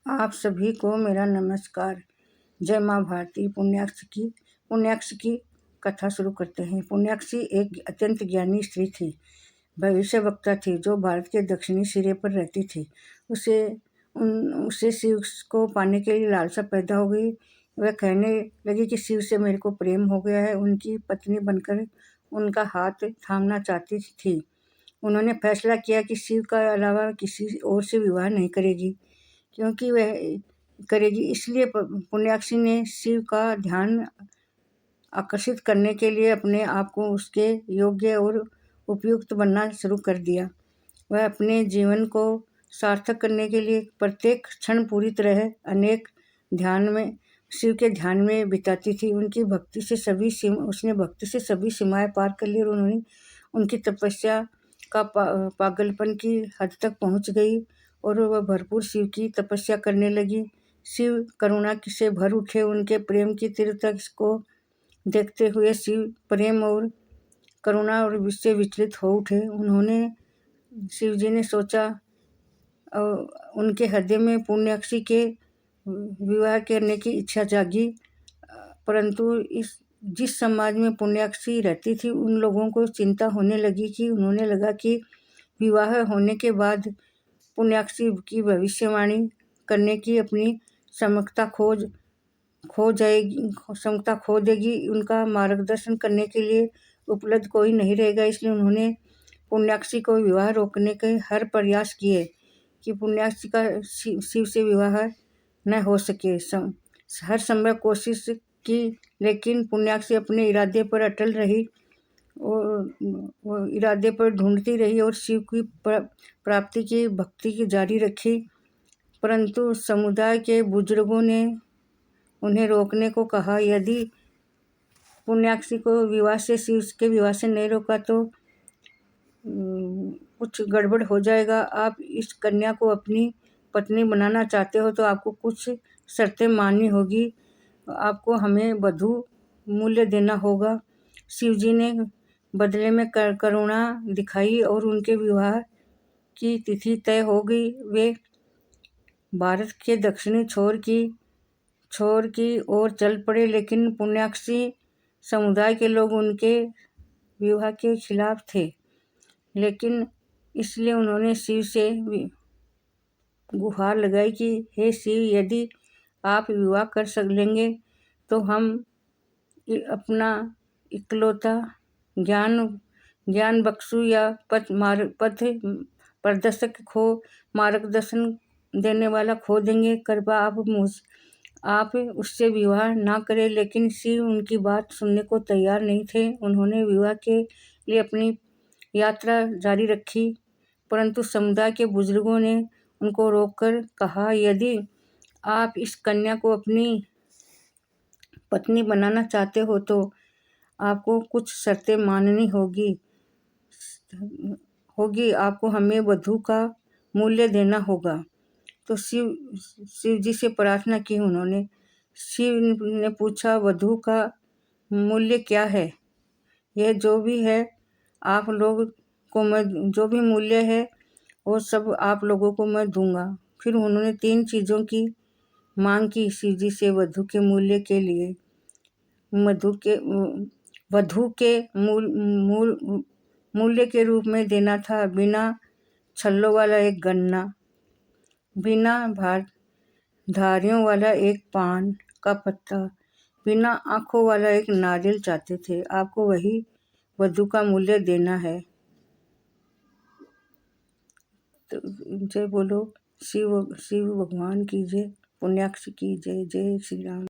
आप सभी को मेरा नमस्कार। जय माँ भारती। पुण्याक्ष की कथा शुरू करते हैं। पुण्याक्षी एक अत्यंत ज्ञानी स्त्री थी, भविष्यवक्ता थी, जो भारत के दक्षिणी सिरे पर रहती थी। उसे शिव को पाने के लिए लालसा पैदा हो गई। वह कहने लगी कि शिव से मेरे को प्रेम हो गया है। उनकी पत्नी बनकर उनका हाथ थामना चाहती थी। उन्होंने फैसला किया कि शिव का अलावा किसी और से विवाह नहीं करेगी, क्योंकि वह करेगी। इसलिए पुण्याक्षी ने शिव का ध्यान आकर्षित करने के लिए अपने आप को उसके योग्य और उपयुक्त बनना शुरू कर दिया। वह अपने जीवन को सार्थक करने के लिए प्रत्येक क्षण पूरी तरह शिव के ध्यान में बिताती थी। उसने भक्ति से सभी सीमाएं पार कर ली और उनकी तपस्या का पागलपन की हद तक पहुंच गई और वह भरपूर शिव की तपस्या करने लगी। शिव करुणा से भर उठे। उनके प्रेम की तीव्रता को देखते हुए शिव प्रेम और करुणा और से विचलित हो उठे। शिव जी ने सोचा और उनके हृदय में पुण्याक्षी के विवाह करने की इच्छा जागी। परंतु जिस समाज में पुण्याक्षी रहती थी, उन लोगों को चिंता होने लगी कि उन्होंने लगा कि विवाह होने के बाद पुण्याक्षी की भविष्यवाणी करने की अपनी क्षमता खो देगी। उनका मार्गदर्शन करने के लिए उपलब्ध कोई नहीं रहेगा। इसलिए उन्होंने पुण्याक्षी को विवाह रोकने के हर प्रयास किए कि पुण्याक्षी का शिव से विवाह न हो सके। हर संभव कोशिश की, लेकिन पुण्याक्षी अपने इरादे पर अटल रही और इरादे पर ढूंढती रही और शिव की प्राप्ति की भक्ति की जारी रखी। परंतु समुदाय के बुजुर्गों ने उन्हें रोकने को कहा। यदि पुण्याक्षी को शिव के विवाह से नहीं रोका तो कुछ गड़बड़ हो जाएगा। आप इस कन्या को अपनी पत्नी बनाना चाहते हो तो आपको कुछ शर्तें माननी होगी। आपको हमें वधू मूल्य देना होगा। शिव जी ने बदले में करुणा दिखाई और उनके विवाह की तिथि तय हो गई। वे भारत के दक्षिणी छोर की ओर चल पड़े, लेकिन पुण्याक्षी समुदाय के लोग उनके विवाह के खिलाफ थे। लेकिन इसलिए उन्होंने शिव से गुहार लगाई कि हे शिव, यदि आप विवाह कर लेंगे तो हम अपना इकलौता ज्ञान बख्शु या पथ प्रदर्शक मार्गदर्शन देने वाला खो देंगे। कृपया आप उससे विवाह ना करें। लेकिन शिव उनकी बात सुनने को तैयार नहीं थे। उन्होंने विवाह के लिए अपनी यात्रा जारी रखी, परंतु समुदाय के बुजुर्गों ने उनको रोककर कहा, यदि आप इस कन्या को अपनी पत्नी बनाना चाहते हो तो आपको कुछ शर्तें माननी होगी। आपको हमें वधू का मूल्य देना होगा। तो शिव जी से प्रार्थना की उन्होंने। शिव ने पूछा, वधू का मूल्य क्या है? यह जो भी है आप लोग को मैं जो भी मूल्य है वो सब आप लोगों को मैं दूंगा। फिर उन्होंने 3 चीज़ों की मांग की शिव जी से वधू के मूल्य के लिए। वधू के मूल्य के रूप में देना था बिना छल्लों वाला एक गन्ना, बिना धारियों वाला एक पान का पत्ता, बिना आँखों वाला एक नारियल चाहते थे। आपको वही वधू का मूल्य देना है। तो जय बोलो शिव भगवान की जय, पुण्याक्षी की जय। जय श्री राम।